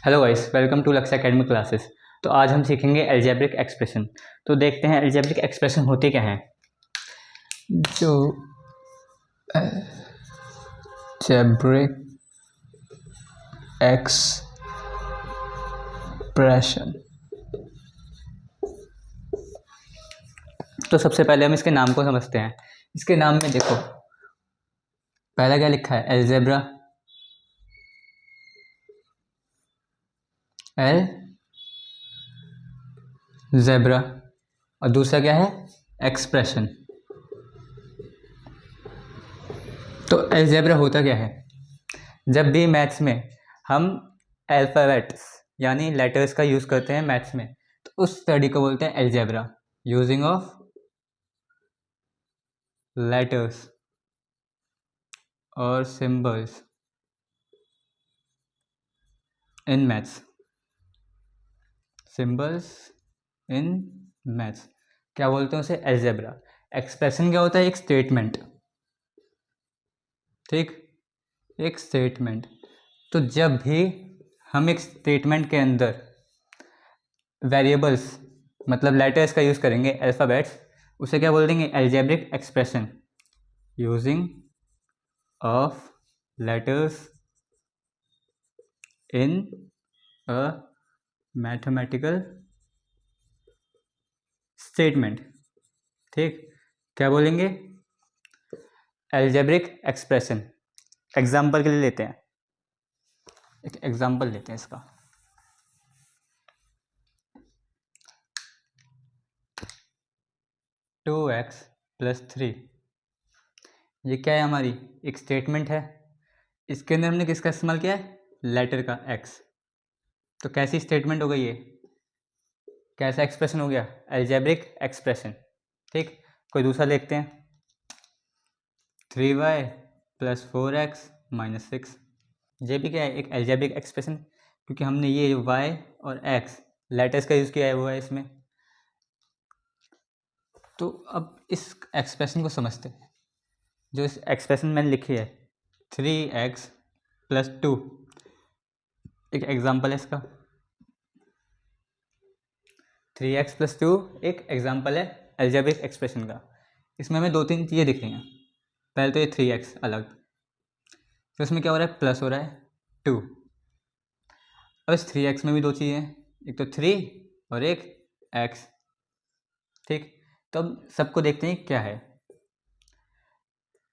Hello guys, welcome to लक्ष्य academy classes. तो आज हम सीखेंगे अलजेब्रिक एक्सप्रेशन। तो देखते हैं अलजेब्रिक एक्सप्रेशन होते क्या हैं। जो अलजेब्रिक एक्सप्रेशन, तो सबसे पहले हम इसके नाम को समझते हैं। इसके नाम में देखो, पहला क्या लिखा है, अलजेब्रा, अलजेब्रा, और दूसरा क्या है, एक्सप्रेशन। तो अलजेब्रा होता क्या है, जब भी मैथ्स में हम अल्फ़ाबेट्स यानी लेटर्स का यूज़ करते हैं मैथ्स में, तो उस स्टडी को बोलते हैं अलजेब्रा, यूजिंग ऑफ लेटर्स और symbols in maths. Symbols in maths क्या बोलते हैं उसे, अलजेब्रा। एक्सप्रेशन क्या होता है, एक स्टेटमेंट, ठीक, एक स्टेटमेंट। तो जब भी हम एक स्टेटमेंट के अंदर वेरिएबल्स मतलब लेटर्स का यूज़ करेंगे, अल्फ़ाबेट्स, उसे क्या बोल देंगे, algebraic expression using of letters in a mathematical statement. ठीक, क्या बोलेंगे, अलजेब्रिक एक्सप्रेशन। एग्जाम्पल के लिए लेते हैं, एक एग्जाम्पल लेते हैं इसका। 2x + 3, ये क्या है, हमारी एक स्टेटमेंट है। इसके अंदर हमने किसका इस्तेमाल किया है, लेटर का, x। तो कैसी स्टेटमेंट हो गई ये, कैसा एक्सप्रेशन हो गया, अलजेब्रिक एक्सप्रेशन। ठीक, कोई दूसरा देखते हैं, 3y + 4x - 6, ये भी क्या है, एक अलजेब्रिक एक्सप्रेशन, क्योंकि हमने ये y और x लेटर्स का यूज़ किया है वो है इसमें। तो अब इस एक्सप्रेशन को समझते हैं। जो इस एक्सप्रेशन मैंने लिखी है 3x + 2, एक एग्जाम्पल है इसका। 3x + 2 एक एग्जाम्पल है अलजेब्रिक एक्सप्रेशन का। इसमें हमें दो तीन चीज़ें दिख रही हैं। पहले तो ये 3x अलग, तो इसमें क्या हो रहा है, प्लस हो रहा है 2। अब इस 3x में भी दो चीज़ें हैं, एक तो 3 और एक x। ठीक, तो अब सबको देखते हैं क्या है।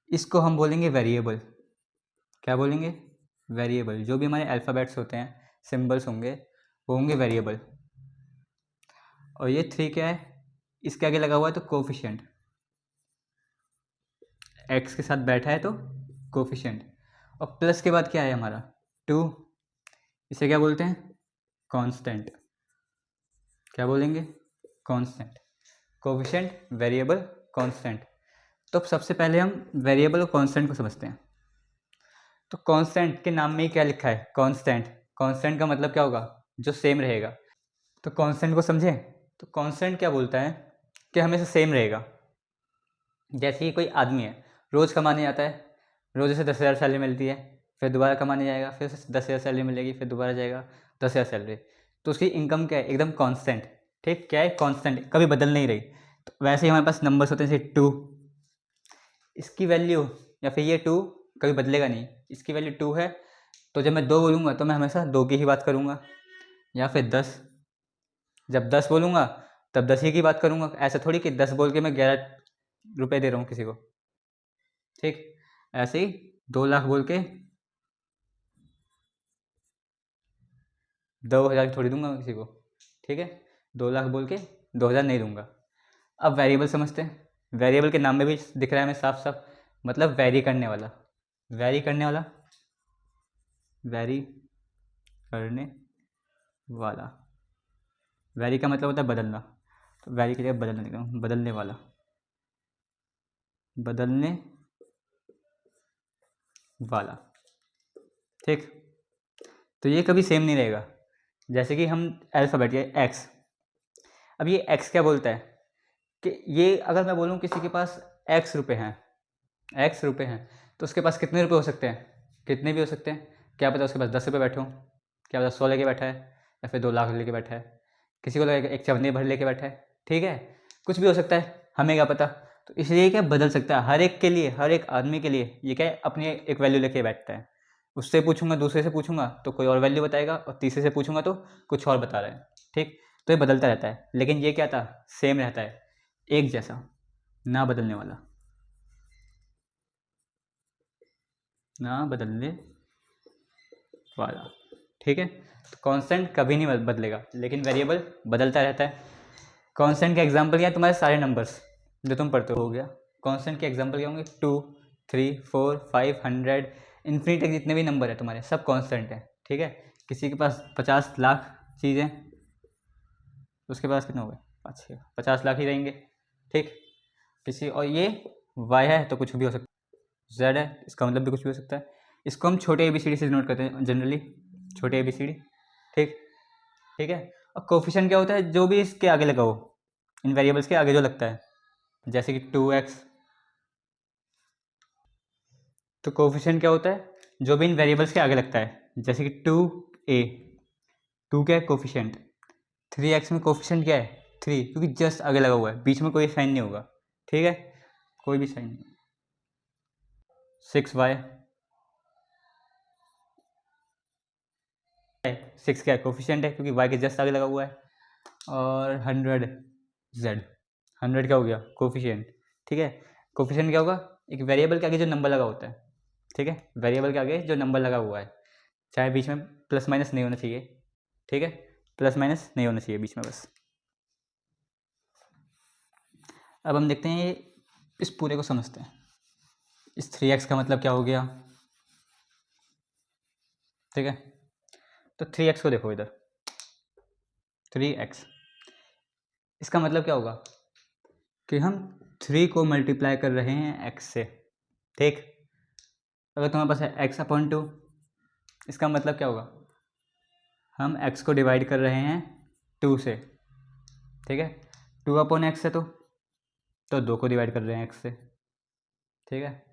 इसको हम बोलेंगे वेरिएबल। क्या बोलेंगे, वेरिएबल। जो भी हमारे अल्फ़ाबेट्स होते हैं, सिंबल्स होंगे, वो होंगे वेरिएबल। और ये 3 क्या है, इसके आगे लगा हुआ है तो कोफिशिएंट, x के साथ बैठा है तो कोफिशिएंट। और प्लस के बाद क्या है हमारा 2, इसे क्या बोलते हैं, कांस्टेंट। क्या बोलेंगे, कांस्टेंट। Coefficient, variable, constant. तो अब सबसे पहले हम वेरिएबल और कांस्टेंट को समझते हैं। तो कांस्टेंट के नाम में ही क्या लिखा है, कांस्टेंट। कांस्टेंट का मतलब क्या होगा, जो सेम रहेगा। तो कांस्टेंट को समझें, तो कांस्टेंट क्या बोलता है कि हमेशा सेम रहेगा। जैसे कि कोई आदमी है, रोज़ कमाने जाता है, रोज़ उसे 10,000 सैलरी मिलती है, फिर दोबारा कमाने जाएगा, फिर उसे 10,000 सैलरी मिलेगी, फिर दोबारा जाएगा 10,000 सैलरी। तो उसकी इनकम क्या है, एकदम कांस्टेंट। ठीक, क्या है, कांस्टेंट, कभी बदल नहीं रही। तो वैसे ही हमारे पास नंबर्स होते हैं, जैसे 2, इसकी वैल्यू या फिर ये 2 कभी बदलेगा नहीं, इसकी वैल्यू 2 है। तो जब मैं 2 बोलूँगा तो मैं हमेशा 2 की ही बात करूँगा। या फिर 10, जब 10 बोलूँगा तब 10 ही की बात करूँगा। ऐसा थोड़ी कि 10 बोल के मैं 11 रुपये दे रहा हूँ किसी को। ठीक, ऐसे ही 2 लाख बोल के 2,000 थोड़ी दूंगा मैं किसी को। ठीक है, 2 लाख बोल के 2,000 नहीं दूंगा। अब वेरिएबल समझते हैं। वेरिएबल के नाम में भी दिख रहा है हमें साफ साफ, मतलब वैरी करने वाला। वैरी करने वाला, वैरी करने वाला। वैरी का मतलब होता है बदलना, तो वैरी की जगह बदलने लिखा हूं, बदलने वाला, बदलने वाला। ठीक, तो ये कभी सेम नहीं रहेगा। जैसे कि हम अल्फ़ाबेट ये एक्स, अब ये एक्स क्या बोलता है कि ये अगर मैं बोलूँ किसी के पास एक्स रुपये हैं, एक्स रुपये हैं, तो उसके पास कितने रुपये हो सकते हैं, कितने भी हो सकते हैं। क्या पता उसके पास 10 रुपये बैठे हों, क्या पता 100 लेके बैठा है या फिर 2 लाख लेके बैठा है, किसी को लगेगा एक चवन्नी भर लेके बैठा है, ठीक है, कुछ भी हो सकता है, हमें क्या पता। तो इसलिए क्या बदल सकता है हर एक के लिए, हर एक आदमी के लिए ये क्या है अपनी एक वैल्यू लेके बैठता है। उससे पूछूंगा, दूसरे से पूछूंगा तो कोई और वैल्यू बताएगा, और तीसरे से पूछूंगा तो कुछ और बता रहा है, ठीक। तो ये बदलता रहता है, लेकिन ये क्या था, सेम रहता है, एक जैसा, ना बदलने वाला, ना बदलने वाला, ठीक है। तो कांस्टेंट कभी नहीं बदलेगा, लेकिन वेरिएबल बदलता रहता है। कांस्टेंट के एग्जांपल क्या है, तुम्हारे सारे नंबर्स जो तुम पढ़ते हो गया। कांस्टेंट के एग्जांपल क्या होंगे, 2, 3, 4, 5, 100, इन्फिनिट तक जितने भी नंबर है तुम्हारे सब कांस्टेंट है, ठीक है। किसी के पास 50 लाख चीज़ें, उसके पास कितने हो गए, 50 लाख ही रहेंगे, ठीक। किसी और ये y है तो कुछ भी हो सकता है, z है इसका मतलब भी कुछ भी हो सकता है। इसको हम छोटे ABCD से डिनोट करते हैं जनरली, छोटे ABCD, ठीक, ठीक है। और कोफिशिएंट क्या होता है, जो भी इसके आगे लगा हो, इन वेरिएबल्स के आगे जो लगता है, जैसे कि 2x, तो कोफिशिएंट क्या होता है, जो भी इन वेरिएबल्स के आगे लगता है, जैसे कि 2a, 2 क्या है कोफिशिएंट, 3x में कोफिशिएंट क्या है 3, क्योंकि जस्ट आगे लगा हुआ है, बीच में कोई साइन नहीं होगा, ठीक है, कोई भी साइन नहीं। 6y, 6 क्या है कोफिशिएंट है क्योंकि y के जस्ट आगे लगा हुआ है। और 100z, 100 क्या हो गया कोफिशिएंट, ठीक है। कोफिशिएंट क्या होगा, एक वेरिएबल के आगे जो नंबर लगा होता है, ठीक है, वेरिएबल के आगे जो नंबर लगा हुआ है, चाहे बीच में प्लस माइनस नहीं होना चाहिए, ठीक है, प्लस माइनस नहीं होना चाहिए बीच में बस। अब हम देखते हैं इस पूरे को समझते हैं। इस 3x का मतलब क्या हो गया, ठीक है। तो 3x को देखो इधर, 3x, इसका मतलब क्या होगा कि हम 3 को मल्टीप्लाई कर रहे हैं x से, ठीक। अगर तुम्हारे पास है x/2, इसका मतलब क्या होगा, हम x को डिवाइड कर रहे हैं 2 से, ठीक है। 2/x है तो 2 को डिवाइड कर रहे हैं x से, ठीक है।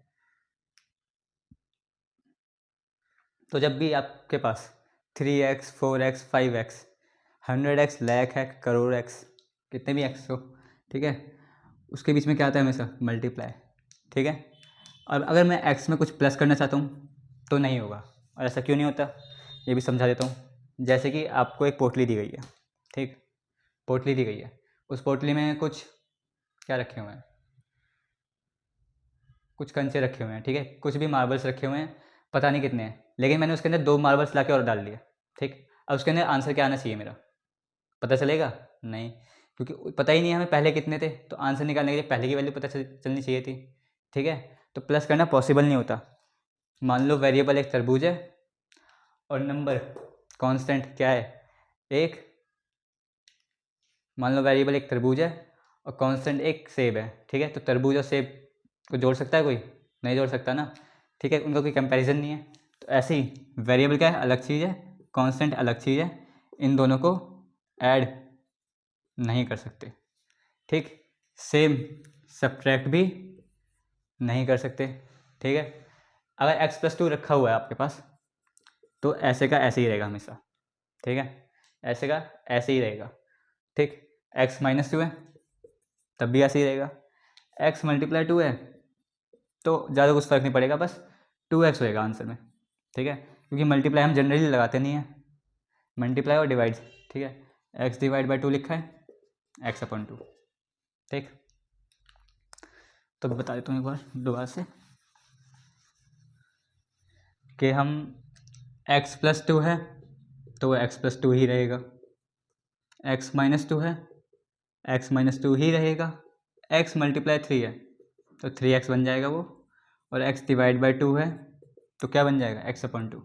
तो जब भी आपके पास 3x, 4x, 5x, 100x, lakh है, करोड़ x, कितने भी x हो, ठीक है, उसके बीच में क्या आता है हमेशा मल्टीप्लाई, ठीक है। और अगर मैं x में कुछ प्लस करना चाहता हूँ तो नहीं होगा, और ऐसा क्यों नहीं होता ये भी समझा देता हूँ। जैसे कि आपको एक पोटली दी गई है, ठीक, पोटली दी गई है, उस पोटली में कुछ क्या रखे हुए हैं, कुछ कंचे रखे हुए हैं, ठीक है, कुछ भी मार्बल्स रखे हुए हैं, पता नहीं कितने हैं, लेकिन मैंने उसके अंदर 2 मार्बल्स ला के और डाल दिए, ठीक। अब उसके अंदर आंसर क्या आना चाहिए मेरा, पता चलेगा नहीं, क्योंकि पता ही नहीं है हमें पहले कितने थे, तो आंसर निकालने के लिए पहले की वैल्यू पता चलनी चाहिए थी, ठीक है। तो प्लस करना पॉसिबल नहीं होता। मान लो वेरिएबल एक तरबूज है और नंबर कांस्टेंट क्या है, एक, मान लो वेरिएबल एक तरबूज है और कांस्टेंट एक सेब है, ठीक है। तो तरबूज और सेब को जोड़ सकता है कोई, नहीं जोड़ सकता ना, ठीक है, उनका कोई कंपैरिजन नहीं है। तो ऐसे ही वेरिएबल क्या है, अलग चीज़ है, कांस्टेंट अलग चीज़ है, इन दोनों को ऐड नहीं कर सकते, ठीक। सेम सब्ट्रैक्ट भी नहीं कर सकते, ठीक है। अगर x+2 रखा हुआ है आपके पास तो ऐसे का ऐसे ही रहेगा हमेशा, ठीक है, ऐसे का ऐसे ही रहेगा, ठीक। x-2 है तब भी ऐसे ही रहेगा, x × 2 है तो ज़्यादा कुछ फ़र्क नहीं पड़ेगा, बस 2x होएगा आंसर में, ठीक है, क्योंकि मल्टीप्लाई हम जनरली लगाते नहीं हैं, मल्टीप्लाई और डिवाइड, ठीक है, x/2 लिखा है, x/2, ठीक। तो बता देता हूँ एक बार दोबारा से कि हम x+2 है तो वो x+2 ही रहेगा, x-2 है x-2 ही रहेगा, x × 3 है तो 3x बन जाएगा वो, और x/2 है तो क्या बन जाएगा x/2,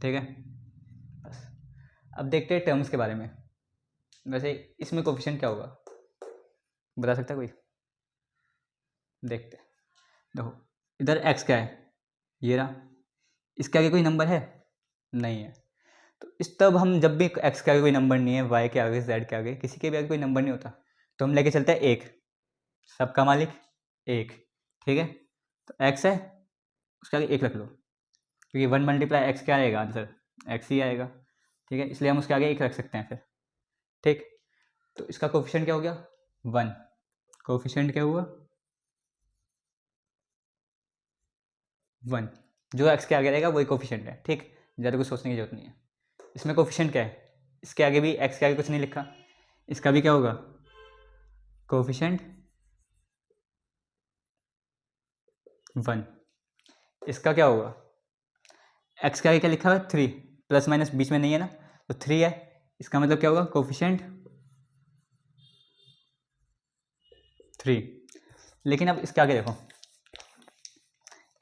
ठीक है। बस अब देखते हैं टर्म्स के बारे में। वैसे इसमें कोफिशिएंट क्या होगा बता सकता है कोई, देखते हैं। देखो इधर x क्या है, ये रहा, इसके आगे कोई नंबर है नहीं है, तो इस तब हम जब भी x के आगे कोई नंबर नहीं है, y के आगे, z के आगे, किसी के भी आगे कोई नंबर नहीं होता, तो हम लेके चलते हैं एक, सबका मालिक एक, ठीक है। तो x है उसके आगे एक रख लो, क्योंकि 1 × x क्या आएगा आंसर, x ही आएगा, ठीक है, इसलिए हम उसके आगे 1 रख सकते हैं फिर। ठीक, तो इसका कोफिशिएंट क्या हो गया 1। कोफिशिएंट क्या हुआ 1। जो एक्स के आगे रहेगा वही कोफिशिएंट है। ठीक, ज़्यादा कुछ सोचने की जरूरत नहीं है। इसमें कोफिशिएंट क्या है, इसके आगे भी एक्स के आगे कुछ नहीं लिखा, इसका भी क्या होगा कोफिशिएंट 1। इसका क्या होगा एक्स के आगे क्या लिखा हुआ है 3, प्लस माइनस बीच में नहीं है ना, तो 3 है, इसका मतलब क्या होगा कोफिशिएंट 3। लेकिन अब इसके आगे देखो,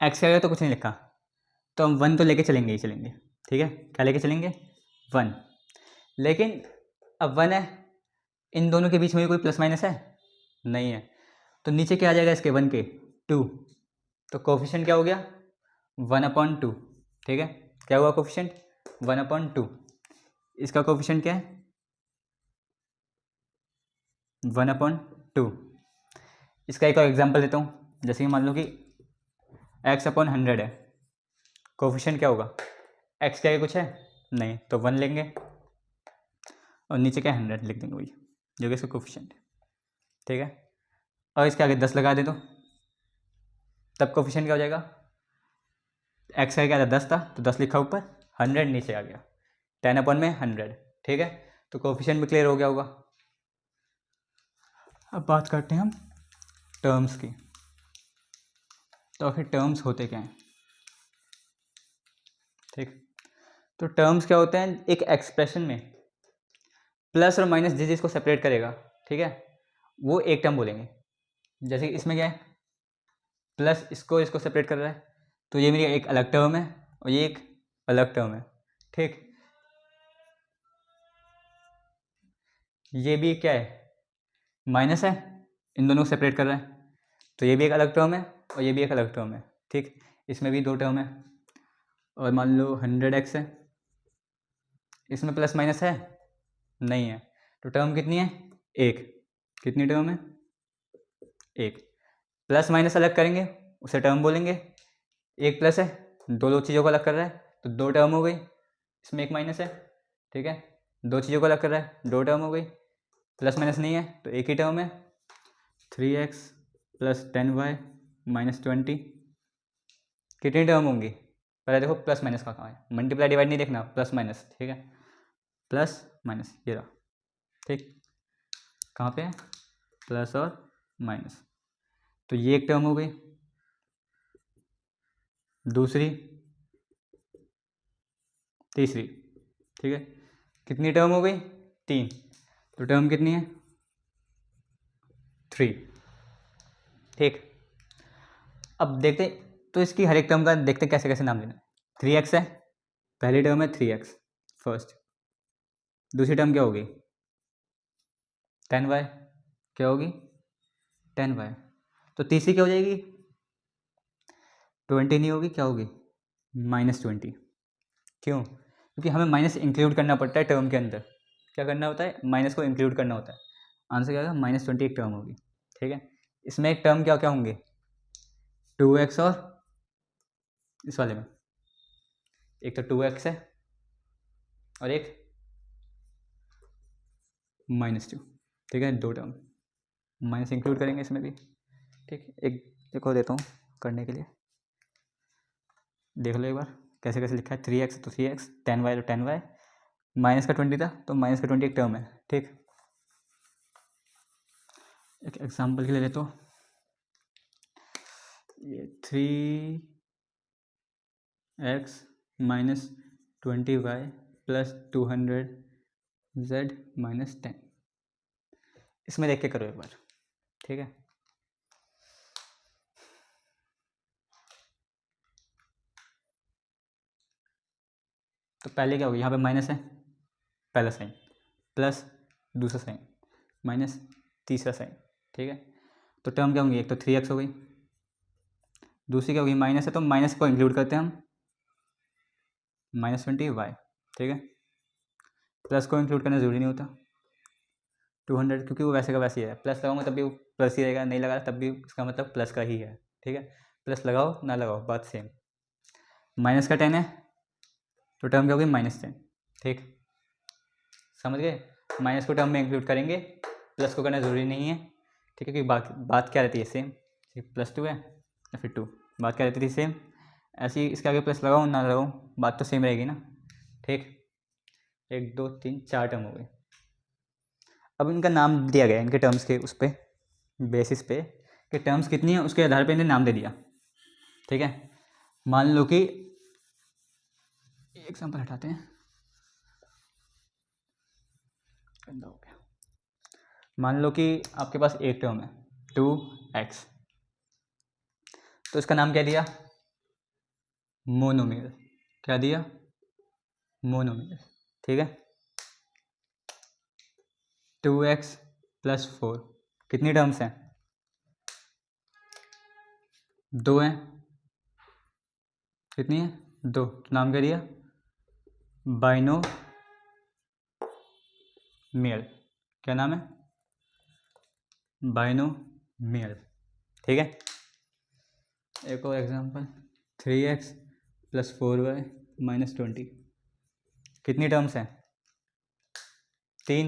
एक्स के आगे तो कुछ नहीं लिखा, तो हम 1 तो लेके चलेंगे ही चलेंगे। ठीक है, क्या लेके चलेंगे 1। लेकिन अब 1 है, इन दोनों के बीच में कोई प्लस माइनस है नहीं है, तो नीचे क्या आ जाएगा इसके 1 के 2, तो कोफिशिएंट क्या हो गया 1/2। ठीक है, क्या हुआ कोफिशिएंट 1/2। इसका कोफिशिएंट क्या है 1/2। इसका एक और एग्जांपल देता हूँ, जैसे कि मान लो कि x/100 है, कोफिशिएंट क्या होगा x के आगे कुछ है नहीं, तो 1 लेंगे और नीचे क्या 100 लिख देंगे वही जो कि इसका कोफिशिएंट है। ठीक है, और इसके आगे 10 लगा दे, तो तब कोफिशिएंट क्या हो जाएगा एक्स का क्या था 10 था, तो 10 लिखा ऊपर, 100 नीचे आ गया, 10/100। ठीक है, तो कोफिशिएंट भी क्लियर हो गया होगा। अब बात करते हैं हम टर्म्स की। तो आखिर टर्म्स होते क्या हैं। ठीक, तो टर्म्स क्या होते हैं, एक एक्सप्रेशन में प्लस और माइनस जिस को सेपरेट करेगा, ठीक है, वो एक टर्म बोलेंगे। जैसे कि इसमें क्या है प्लस इसको सेपरेट कर रहा है, तो ये मेरी एक अलग टर्म है और ये एक अलग टर्म है। ठीक, ये भी क्या है माइनस है, इन दोनों को सेपरेट कर रहा है, तो ये भी एक अलग टर्म है और ये भी एक अलग टर्म है। ठीक, इसमें भी 2 टर्म है, और मान लो 100x है, इसमें प्लस माइनस है नहीं है, तो टर्म कितनी है 1। कितनी टर्म है 1। प्लस माइनस अलग करेंगे उसे टर्म बोलेंगे, 1 प्लस है, दो चीज़ों को अलग कर रहा है तो 2 टर्म हो गई, इसमें 1 माइनस है। ठीक है, 2 चीज़ों को अलग कर रहा है 2 टर्म हो गई, प्लस माइनस नहीं है तो एक ही टर्म है 3x + 10y - 20। कितनी टर्म होंगी पहले देखो, प्लस माइनस का कहाँ है, मल्टीप्लाई डिवाइड नहीं देखना, प्लस माइनस। ठीक है, प्लस माइनस ये रहा। ठीक, कहाँ पे है प्लस और माइनस, तो ये एक टर्म हो गई, दूसरी तीसरी। ठीक है, कितनी टर्म हो गई 3, तो टर्म कितनी है 3। ठीक, अब देखते तो इसकी हर एक टर्म का देखते कैसे कैसे नाम लेना। 3x है, पहली टर्म है 3x फर्स्ट, दूसरी टर्म क्या होगी 10y, क्या होगी 10y, तो तीसरी क्या हो जाएगी 20 नहीं होगी, क्या होगी -20। क्यों, क्योंकि हमें माइनस इंक्लूड करना पड़ता है टर्म के अंदर। क्या करना होता है माइनस को इंक्लूड करना होता है, आंसर क्या होगा -20 एक टर्म होगी। ठीक है, इसमें एक टर्म क्या क्या होंगे 2x, और इस वाले में एक तो 2x है और एक -2। ठीक है, 2 टर्म माइनस इंक्लूड करेंगे इसमें भी। ठीक, एक और देता हूँ करने के लिए, देख लो एक बार कैसे कैसे लिखा है। 3x तो 3x, 10y तो 10y, माइनस का 20 था तो माइनस का 20 एक टर्म है। ठीक, एक एग्जाम्पल के लिए लेते हो, ये 3x - 20y + 200z - 10, इसमें देख के करो एक बार। ठीक है, तो पहले क्या होगी, यहाँ पे माइनस है पहला साइन, प्लस दूसरा साइन, माइनस तीसरा साइन। ठीक है, तो टर्म क्या होंगी, एक तो 3x हो गई, दूसरी क्या होगी माइनस है तो माइनस को इंक्लूड करते हैं हम -20y। ठीक है, प्लस को इंक्लूड करना ज़रूरी नहीं होता 200, क्योंकि वो वैसे का वैसे ही है, प्लस लगाऊंगा तब भी वो प्लस ही रहेगा, नहीं लगा तब भी इसका मतलब प्लस का ही है। ठीक है, प्लस लगाओ ना लगाओ बात सेम। माइनस का 10 है तो टर्म क्या होगी -10। ठीक, समझ गए? माइनस को टर्म में इंक्लूड करेंगे, प्लस को करना ज़रूरी नहीं है, ठीक है, क्योंकि बात क्या रहती है सेम, +2 है या फिर 2, बात क्या रहती थी सेम। ऐसे ही इसके आगे प्लस लगाऊँ ना लगाऊँ, बात तो सेम रहेगी ना, ठीक। 1 2 3 4 टर्म हो गए। अब इनका नाम दिया गया, इनके टर्म्स के उस पर बेसिस पे कि टर्म्स कितनी है उसके आधार पे इन्हें नाम दे दिया, ठीक है। मान लो कि एग्जाम्पल हटाते हैं, गंदा हो गया। मान लो कि आपके पास एक टर्म है 2x, तो इसका नाम क्या दिया? मोनोमियल। क्या दिया? मोनोमियल, ठीक है। 2x + 4 कितनी टर्म्स हैं? 2 हैं। कितनी है? 2। तो नाम क्या दिया? बाइनोमियल। क्या नाम है? बाइनोमियल, ठीक है। एक और एग्जांपल, 3x + 4y - 20 कितनी टर्म्स हैं? 3।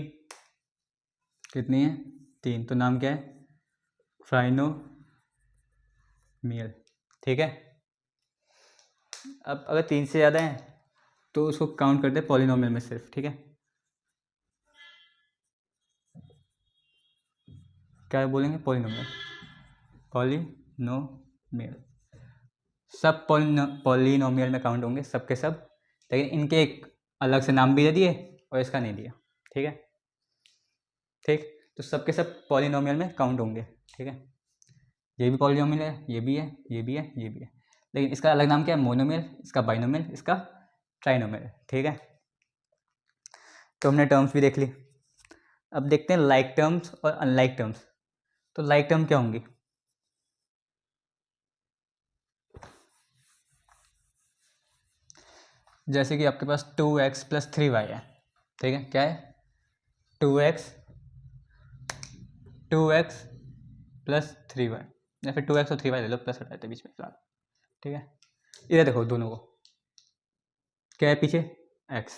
कितनी है? 3। तो नाम क्या है? ट्राइनोमियल, ठीक है। अब अगर 3 से ज़्यादा हैं तो उसको काउंट करते हैं पॉलिनोमियल में सिर्फ, ठीक है। क्या बोलेंगे? Polynomial, polynomial. सब पॉलिनोमियल में काउंट होंगे, सब के सब, लेकिन इनके एक अलग से नाम भी दे दिए और इसका नहीं दिया, ठीक है। ठीक, तो सब के सब पॉलिनोमियल में काउंट होंगे, ठीक है। ये भी पॉलिनोमियल है, ये भी है, ये भी है, ये भी है, लेकिन इसका अलग नाम क्या है? मोनोमियल, इसका बाइनोमियल, इसका ट्राइनोमियल, ठीक है। तो हमने टर्म्स भी देख ली। अब देखते हैं लाइक टर्म्स और अनलाइक टर्म्स। तो लाइक टर्म क्या होंगी? जैसे कि आपके पास 2x + 3y है, ठीक है। क्या है? 2x + 3y, या फिर 2x और 3y ले लो, प्लस हटा देते बीच में फिलहाल, ठीक है। इधर देखो दोनों को, क्या है पीछे? x,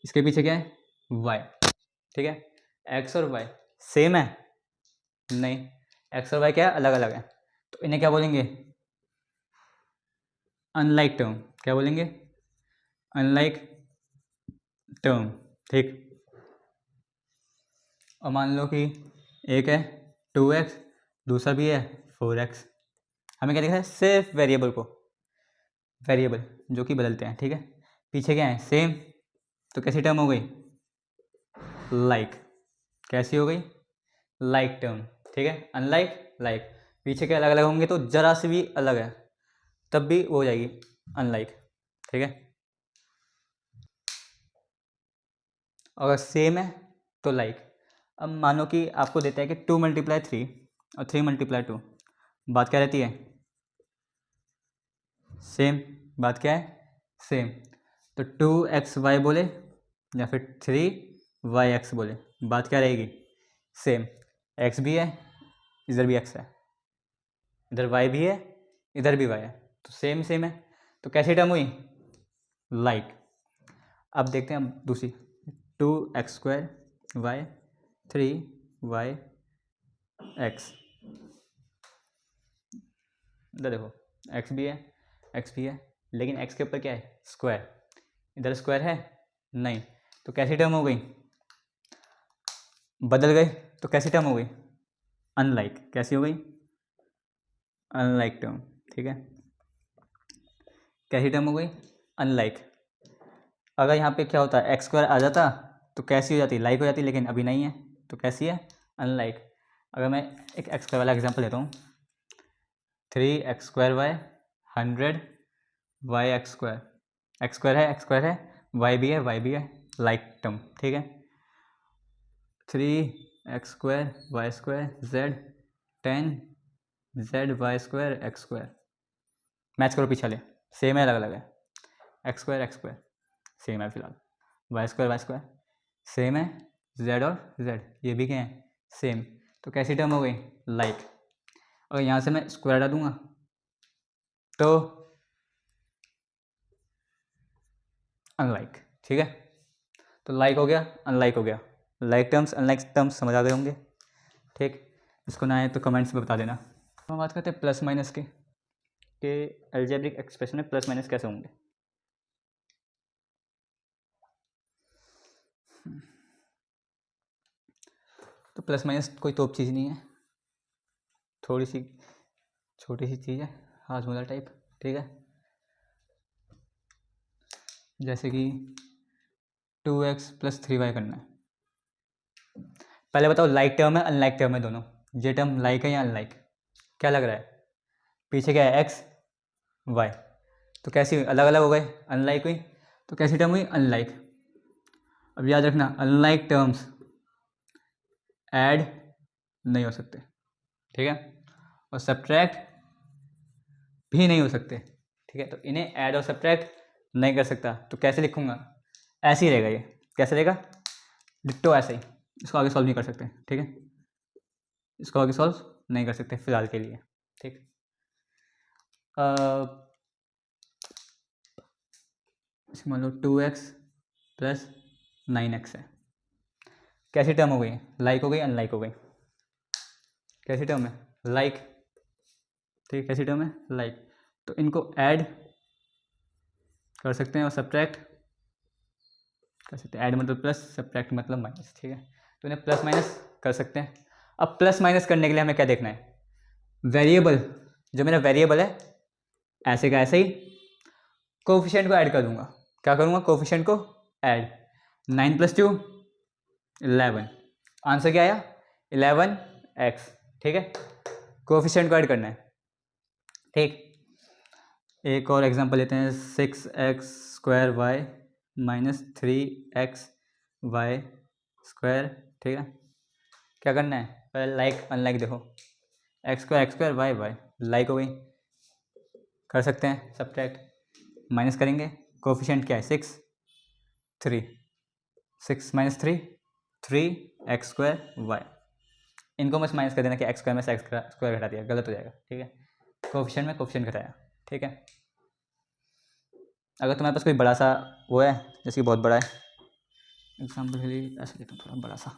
इसके पीछे क्या है? y, ठीक है। x और y सेम है? नहीं, x और y क्या है? अलग अलग है। तो इन्हें क्या बोलेंगे? Unlike term. क्या बोलेंगे? अनलाइक टर्म, ठीक। और मान लो कि एक है 2x, दूसरा भी है 4x। हमें क्या देखा है? सिर्फ वेरिएबल को, वेरिएबल जो कि बदलते हैं, ठीक है। पीछे क्या है? सेम। तो कैसी टर्म हो गई? लाइक। कैसी हो गई? लाइक टर्म, ठीक है। अनलाइक, लाइक, पीछे के अलग अलग होंगे तो जरा से भी अलग है तब भी वो हो जाएगी अनलाइक, ठीक है। अगर सेम है तो लाइक। अब मानो कि आपको देता है कि 2 × 3 और 3 × 2, बात क्या रहती है? सेम। बात क्या है? सेम। तो 2xy बोले या फिर 3yx बोले, बात क्या रहेगी? सेम। x भी है, इधर भी x है, इधर y भी है, इधर भी y है, तो सेम सेम है। तो कैसी टर्म हुई? लाइक। अब देखते हैं अब दूसरी, 2x² y 3yx। इधर देखो, x भी है, x भी है, लेकिन x के ऊपर क्या है? स्क्वायर। इधर स्क्वायर है नहीं, तो कैसी टर्म हो गई? बदल गए, तो कैसी टर्म हो गई? अनलाइक। कैसी हो गई? अनलाइक टर्म, ठीक है। कैसी टर्म हो गई? अनलाइक। अगर यहाँ पे क्या होता है? x² आ जाता तो कैसी हो जाती? लाइक हो जाती, लेकिन अभी नहीं है, तो कैसी है? अनलाइक। अगर मैं एक x² वाला एग्जांपल लेता हूँ, 3x² y 100 yx², x² है, x² है, y भी है, y भी है, लाइक टर्म, ठीक है। 3x² y² z 10 zy² x²। Match करो पीछे ले, सेम है अलग अलग है? x² सेम है फिलहाल, y² सेम है, z और z ये भी क्या है? सेम। तो कैसी टर्म हो गई? लाइक। और यहाँ से मैं स्क्वायर हटा दूंगा तो अनलाइक, ठीक है। तो लाइक हो गया, अनलाइक हो गया, लाइक टर्म्स अनलाइक टर्म्स समझ आ गए होंगे। ठीक, इसको ना आए तो कमेंट्स में बता देना। हम बात करते हैं प्लस माइनस के अलजेब्रिक एक्सप्रेशन में प्लस माइनस कैसे होंगे। तो प्लस माइनस कोई तोप चीज़ नहीं है, थोड़ी सी छोटी सी चीज़ है, हाजमोला टाइप। ठीक है, जैसे कि 2x + 3y करना है। पहले बताओ लाइक टर्म है अनलाइक टर्म है दोनों? ये टर्म लाइक है या अनलाइक? क्या लग रहा है? पीछे क्या है? x y, तो कैसी हुई? अलग अलग हो गए, अनलाइक हुई। तो कैसी टर्म हुई? अनलाइक। अब याद रखना, अनलाइक टर्म्स ऐड नहीं हो सकते। ठीक है, और सब्ट्रैक्ट भी नहीं हो सकते। ठीक है, तो इन्हें ऐड और सब्ट्रैक्ट नहीं कर सकता। तो कैसे लिखूंगा? ऐसे ही रहेगा ये। कैसे रहेगा? डिट्टो ऐसे ही। इसको आगे सॉल्व नहीं कर सकते। ठीक है, इसको आगे सॉल्व नहीं कर सकते फिलहाल के लिए। ठीक, मान लो 2x + 9x है। कैसी टर्म हो गई? लाइक हो गई, अनलाइक हो गई? कैसी टर्म है? लाइक। ठीक है, कैसी टर्म है? लाइक। तो इनको ऐड कर सकते हैं और सब्ट्रैक्ट कर सकते हैं। ऐड मतलब प्लस, सब्ट्रैक्ट मतलब माइनस। ठीक है, तो इन्हें प्लस माइनस कर सकते हैं। अब प्लस माइनस करने के लिए हमें क्या देखना है? वेरिएबल, जो मेरा वेरिएबल है ऐसे का ऐसे ही कोफिशिएंट को ऐड कर दूंगा। क्या करूंगा? कोफिशिएंट को ऐड। 9 + 2 11। आंसर क्या आया? 11x। ठीक है, कोफिशिएंट को ऐड करना है। ठीक, एक और एग्जांपल लेते हैं। 6x² y - 3xy²। ठीक है, क्या करना है? पहले लाइक अनलाइक देखो। x² y लाइक हो गई, कर सकते हैं सब्ट्रैक्ट। माइनस करेंगे, कोफिशिएंट क्या है? 6 3 6 - 3 3x² y। इनको बस माइनस कर देना कि x² में से x² घटा दिया, गलत हो जाएगा। ठीक है, कोफिशिएंट में कोफिशिएंट घटाया। ठीक है, अगर तुम्हारे पास कोई बड़ा सा वो है, जैसे कि बहुत बड़ा है, एग्जाम्पल के लिए ऐसे लेता हूँ थोड़ा बड़ा सा।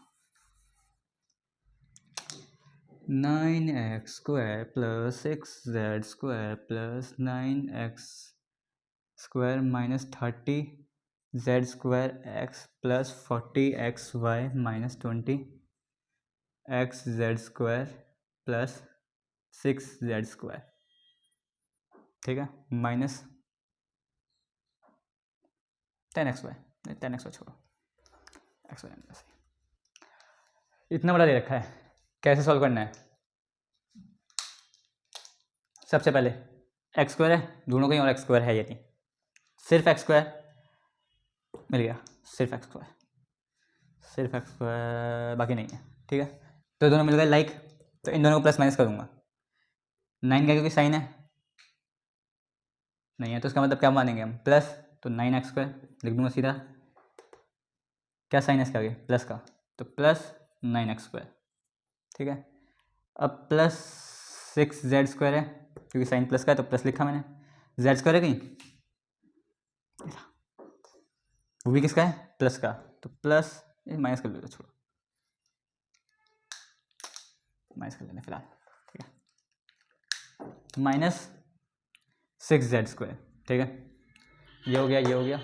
9x² + 6z² + 9x² - 30z²x + 40xy - 20xz² + 6z²। ठीक है, माइनस 10xy, 10xy छोड़ो, xy इतना बड़ा दे रखा है। कैसे सॉल्व करना है? सबसे पहले x² है, ढूंढो कहीं और x² है या नहीं। सिर्फ x² मिल गया, सिर्फ x², सिर्फ x², बाकी नहीं है। ठीक है, तो दोनों मिल गए लाइक। तो इन दोनों को प्लस माइनस करूँगा। 9 का क्योंकि साइन है नहीं है, तो इसका मतलब क्या मानेंगे हम? प्लस। तो 9x² लिख दूंगा सीधा। क्या साइन है इसका आगे? प्लस का, तो प्लस 9x²। ठीक है, अब प्लस 6z² है, क्योंकि साइन प्लस का है तो प्लस लिखा मैंने। z² है कहीं? वो भी किसका है? प्लस का, तो प्लस माइनस कर लेते, छोड़ो माइनस कर लेने फिलहाल। ठीक है, -6z²। ठीक है, ये हो गया, ये हो गया।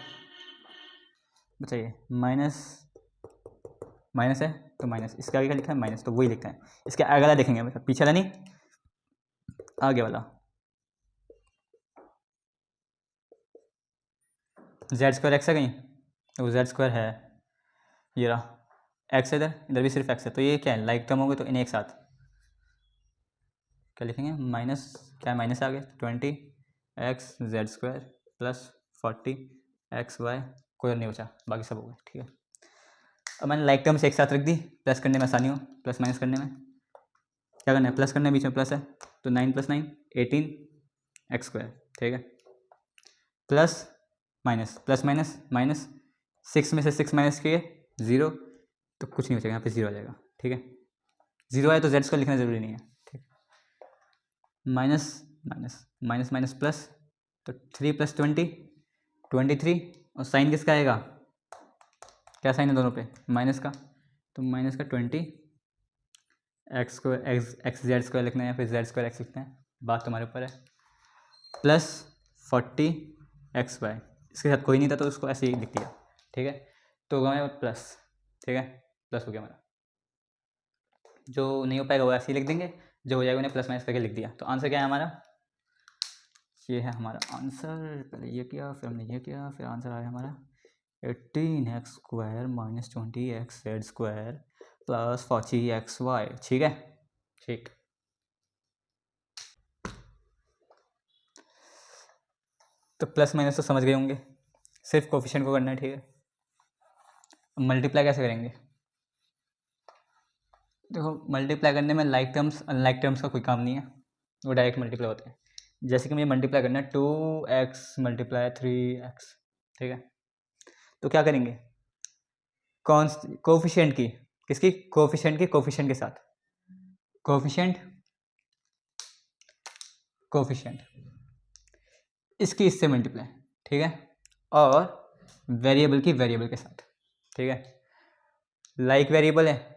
बताइए, माइनस माइनस है तो माइनस, इसके आगे क्या लिखा है? माइनस, तो वही लिखा है। इसके आगे वाला देखेंगे, पीछे वाला नहीं, आगे वाला। z² x है कहीं? तो z² है, ये रहा। x है इधर, इधर भी सिर्फ x है, तो ये क्या है? लाइक टर्म हो गए, तो इन्हें एक साथ क्या लिखेंगे? माइनस, क्या है माइनस आगे? 20xz² + 40xy, कोई और नहीं बचा, बाकी सब हो गए। ठीक है, अब मैंने लाइक टर्म्स एक साथ रख दी, प्लस करने में आसानी हो, प्लस माइनस करने में क्या करना है? प्लस करना है, बीच में प्लस है, तो 9 + 9 18x²। ठीक है, plus minus, plus minus minus, 6 में से 6 माइनस किए 0, तो कुछ नहीं बचेगा, यहाँ पे 0 आ जाएगा। ठीक है, 0 आए तो z² लिखना जरूरी नहीं है। ठीक, minus minus minus minus plus, तो 3 + 20 23, और साइन किसका आएगा? क्या साइन है दोनों पे, माइनस का, तो माइनस का 20 एक्स को एक्स जेड स्क्वायर लिखना है या फिर जेड स्क्वायर एक्स लिखना है, बात तुम्हारे ऊपर है, प्लस 40 एक्स वाई, इसके साथ कोई नहीं था तो उसको ऐसे ही लिख दिया, ठीक है। तो होगा मेरा प्लस, ठीक है, प्लस हो गया हमारा, जो नहीं हो पाएगा वो ऐसे ही लिख देंगे, जो हो जाएगा उन्हें प्लस माइनस करके लिख दिया। तो आंसर क्या है हमारा, ये है हमारा आंसर। पहले ये किया फिर हमने ये किया, फिर आंसर आया हमारा 18 x square minus 20 x z square plus 40 x y, ठीक है, ठीक। तो प्लस माइनस तो समझ गए होंगे, सिर्फ कोफिशिएंट को करना है, ठीक है। मल्टीप्लाई कैसे करेंगे, देखो मल्टीप्लाई करने में लाइक टर्म्स अनलाइक टर्म्स का कोई काम नहीं है, वो डायरेक्ट मल्टीप्लाई होते हैं। जैसे कि मुझे मल्टीप्लाई करना है 2x मल्टीप्लाई 3x, ठीक है। तो क्या करेंगे, कौन कोफिशिएंट की, किसकी, कोफिशिएंट की कोफिशिएंट के साथ, कोफिशिएंट कोफिशिएंट इसकी इससे मल्टीप्लाई, ठीक है, और वेरिएबल की वेरिएबल के साथ, ठीक है। लाइक वेरिएबल है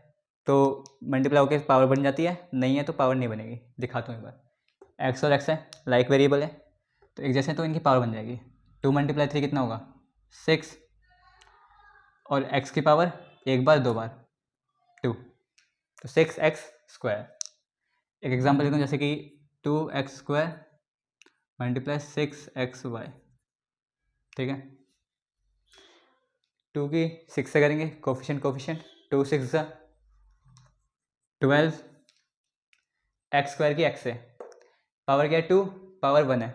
तो मल्टीप्लाई होकर पावर बन जाती है, नहीं है तो पावर नहीं बनेगी, दिखाता हूँ एक बार। एक्स और एक्स है, लाइक वेरिएबल है तो एक जैसे तो इनकी पावर बन जाएगी। 2 मल्टीप्लाई 3 कितना होगा 6, और एक्स की पावर एक बार दो बार 2, तो 6x स्क्वायर। एक एग्जांपल लेता हूँ, जैसे कि 2x square multiply 6x Y, ठीक है। 2 की 6 से करेंगे, कोफिशिएंट कोफिशिएंट 2 6 12, एक्स स्क्वायर की एक्स है, पावर क्या है 2, पावर 1 है,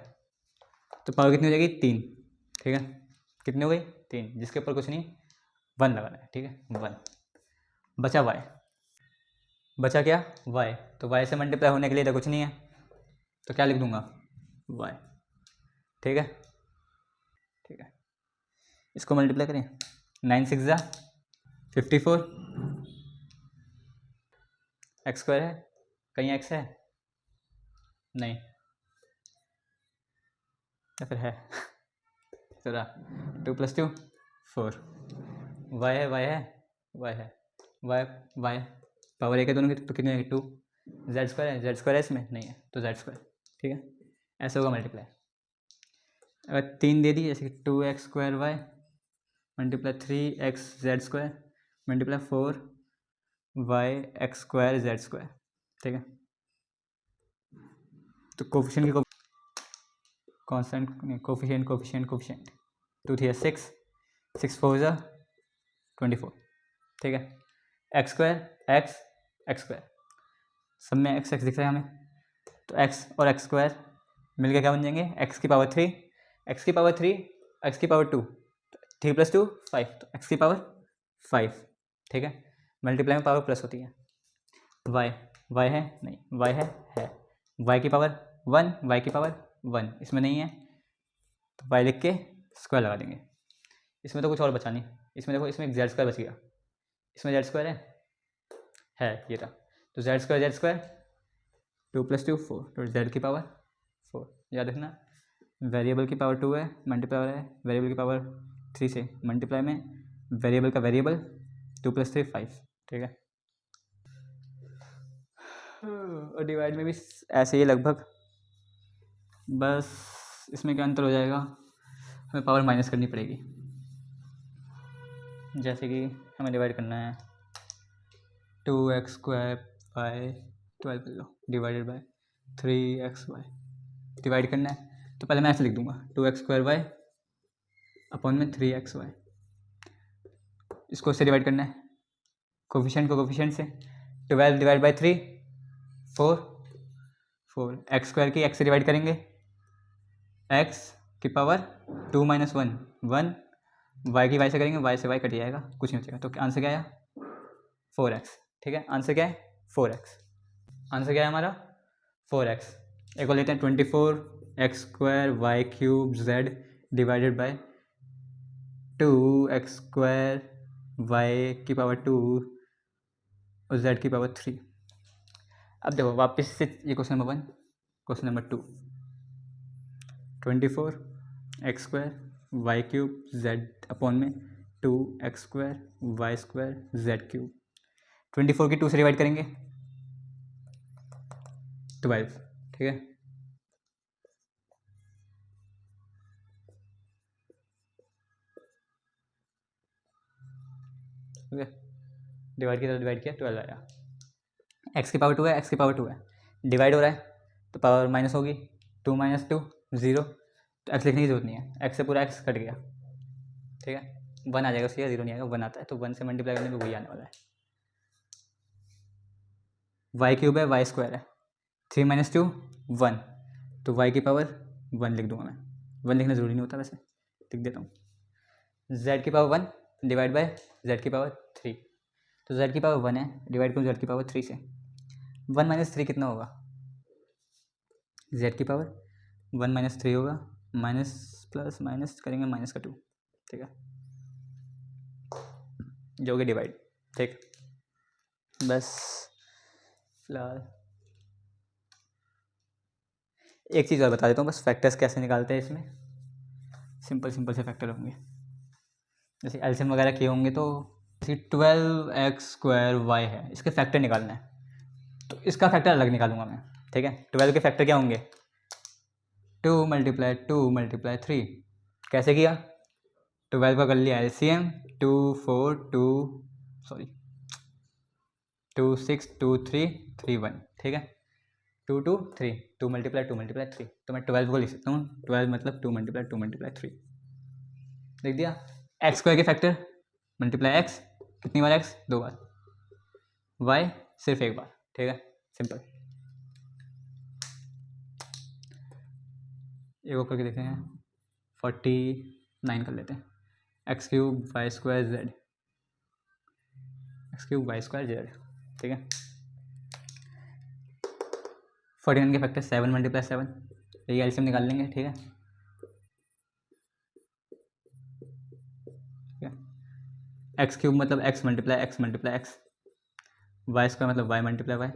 तो पावर कितनी हो जाएगी 3, ठीक है। कितनी हो गई 3, जिसके ऊपर कुछ नहीं 1 लगाना है, ठीक है 1। बचा वाई, बचा क्या वाई, तो वाई से मल्टीप्लाई होने के लिए तो कुछ नहीं है, तो क्या लिख दूंगा वाई, ठीक है, ठीक है। इसको मल्टीप्लाई करें, 9 6 जा 54, एक्स स्क्वायर है, कहीं एक्स है नहीं, या फिर है चला 2 + 2 4, वाई है वाई है वाई है वाई वाई, पावर एक है दोनों की तो कितने है 2, जेड स्क्वायर है, जेड स्क्वायर है इसमें नहीं है तो जेड स्क्वायर, ठीक है। ऐसा होगा मल्टीप्लाई। अगर 3 दे दी, जैसे कि 2x square y multiply 3x z square multiply 4y x square z square, ठीक है। तो कोफिशिएंट की कांस्टेंट कोफिशिएंट कोफिशिएंट कोफिशिएंट 2 3 6 6 4 जा 24, ठीक है। X square x x square, सब में एक्स एक्स दिख रहा है हमें, तो एक्स और एक्स स्क्वायर मिलकर क्या बन जाएंगे, एक्स की पावर 3 एक्स की पावर 3 एक्स की पावर 2, 3 + 2 5, तो एक्स की पावर 5, ठीक है। मल्टीप्लाई में पावर प्लस होती है। वाई वाई है नहीं, वाई है वाई की पावर 1 वाई की पावर 1, इसमें नहीं है तो वाई लिख के स्क्वायर लगा देंगे। इसमें तो कुछ और बचा नहीं, इसमें देखो इसमें एक जेड स्क्वायर बच गया, इसमें जेड स्क्वायर है ये था, तो जेड स्क्वायर 2 + 2 4, तो जेड की पावर 4, याद रखना। वेरिएबल की पावर 2 है, मल्टीप्लाई है वेरिएबल की पावर 3 से, मल्टीप्लाई में वेरिएबल का वेरिएबल 2 + 3 5, ठीक है। और डिवाइड में भी ऐसे ही लगभग, बस इसमें क्या अंतर हो जाएगा, हमें पावर माइनस करनी पड़ेगी। जैसे कि हमें डिवाइड करना है 2x square by 12 divided by 3x y, divide करना है तो पहले मैं ऐसे लिख दूंगा 2x स्क्वायर वाई अपॉन में 3x वाई, इसको इससे डिवाइड करना है, कोफिशिएंट को कोफिशिएंट से, 12 डिवाइड बाय 3 4 एक्स स्क्वायर की एक्स से डिवाइड करेंगे, एक्स की पावर 2 - 1 1, वाई की वाई से करेंगे, वाई से वाई कट जाएगा, कुछ नहीं बचेगा, तो आंसर क्या आया 4x, ठीक है। आंसर क्या है 4x, आंसर क्या है हमारा 4x। एक और लेते हैं 24x square y cube z divided by 2x square y की पावर 2 और जेड की पावर 3। अब देखो वापस से ये question number 1, question number 2, 24x square y cube z upon में 2x² y² z³ 24 की 2 से डिवाइड करेंगे 12, ठीक है। ठीक है, डिवाइड किया तो डिवाइड किया 12 आया। x की पावर 2 है, x की पावर 2 है, डिवाइड हो रहा है तो पावर माइनस होगी, 2 - 2 0, तो x लिखने की जरूरत नहीं है, x से पूरा x कट गया, ठीक है। 1 आ जाएगा, उसकी 0 नहीं आएगा, 1 आता है, तो 1 से मल्टीप्लाई करने पर वही आने वाला है। y³ है, y² है, 3 - 2 1, तो y की पावर 1 लिख दूंगा मैं, 1 लिखना ज़रूरी नहीं होता वैसे, लिख देता हूँ। z की पावर 1 डिवाइड बाय z की पावर 3, तो z की पावर 1 है, डिवाइड करूँ z की पावर 3 से, 1 - 3 कितना होगा, z की पावर 1 - 3 होगा, माइनस प्लस माइनस करेंगे माइनस का 2, ठीक है, जो कि डिवाइड, ठीक। बस फिलहाल एक चीज़ और बता देता हूँ, बस फैक्टर्स कैसे निकालते हैं इसमें, सिंपल से फैक्टर होंगे, जैसे एलसीएम वगैरह किए होंगे, तो जैसे 12x² y है, इसके फैक्टर निकालना है, तो इसका फैक्टर अलग निकालूंगा मैं, ठीक है। 12 के फैक्टर क्या होंगे, 2 × 2 × 3, कैसे किया, 12 का कर लिया एलसीएम, 2 4 2 सॉरी 2 6 2 3 3 1, ठीक है, 2 2 3 2 × 2 × 3, तो मैं 12 को लिख सकता हूँ, 12 मतलब 2 × 2 × 3 लिख दिया। x² के फैक्टर मल्टीप्लाई x, कितनी बार x, 2 बार, y सिर्फ 1 बार, ठीक है, सिंपल। एक और करके देखते हैं, 49 कर लेते हैं, x³ y² z, x³ y² z, ठीक है। 49 के फैक्टर 7 × 7, ये एलसीएम निकाल लेंगे, ठीक है। x³ मतलब x × x × x, y² मतलब y × y,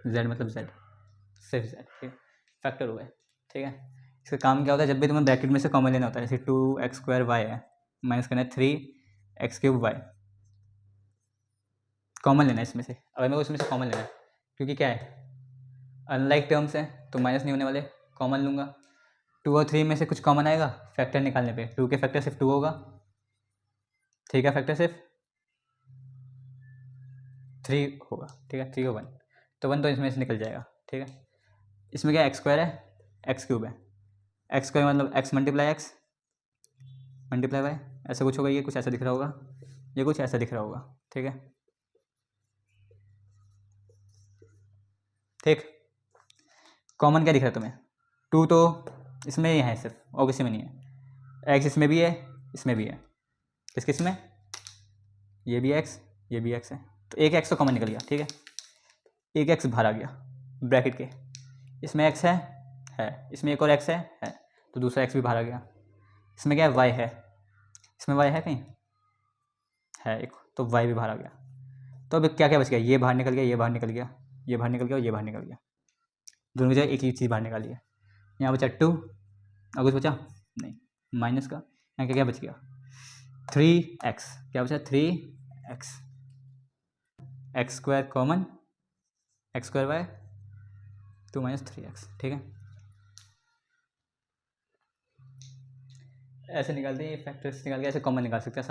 z मतलब z, सिर्फ z, ठीक है, फैक्टर हो गए, ठीक है। इसका काम क्या होता है, जब भी तुम्हें ब्रैकेट में से कॉमन लेना होता है, जैसे 2x² y है, माइनस करना है 3x³ y, कॉमन लेना है इसमें से, अगर मेरे को इसमें से कॉमन लेना है, क्योंकि क्या है, अनलाइक टर्म्स हैं तो माइनस नहीं होने वाले, कॉमन लूँगा, 2 और 3 में से कुछ कॉमन आएगा, फैक्टर निकालने पे 2 के फैक्टर सिर्फ 2 होगा, 3 का फैक्टर सिर्फ 3 होगा, ठीक है, 3 और 1, तो 1 तो इसमें से निकल जाएगा, ठीक है। इसमें क्या x² है, x³ है, x² मतलब x × x × y, ऐसा कुछ होगा, ये कुछ ऐसा दिख रहा होगा, ये कुछ ऐसा दिख रहा होगा, ठीक है, ठीक। कॉमन क्या दिख रहा है तुम्हें, 2 तो इसमें ही है सिर्फ, और किसी में नहीं है, x इसमें भी है, इसमें भी है, किस किस में, ये भी x, ये भी x है, तो एक x तो कॉमन निकल गया, ठीक है, एक x बाहर आ गया ब्रैकेट के, इसमें x है, इसमें एक और x है, तो दूसरा x भी बाहर आ गया, इसमें क्या है, y है, इसमें y है कहीं, है एक, तो y भी बाहर आ गया, तो अब क्या क्या बच गया, ये बाहर निकल गया, ये बाहर निकल गया, ये बाहर निकल गया, और ये बाहर निकल गया, दोनों की जगह एक ही चीज़ बाहर निकाली है, यहाँ बचा 2, और कुछ बचा नहीं, माइनस का, यहाँ क्या क्या बच गया, 3x, क्या बचा 3x, x² common, x² y 2 - 3x, ठीक है। ऐसे निकालते हैं, फैक्टर्स निकाल के ऐसे कॉमन निकाल सकते हैं।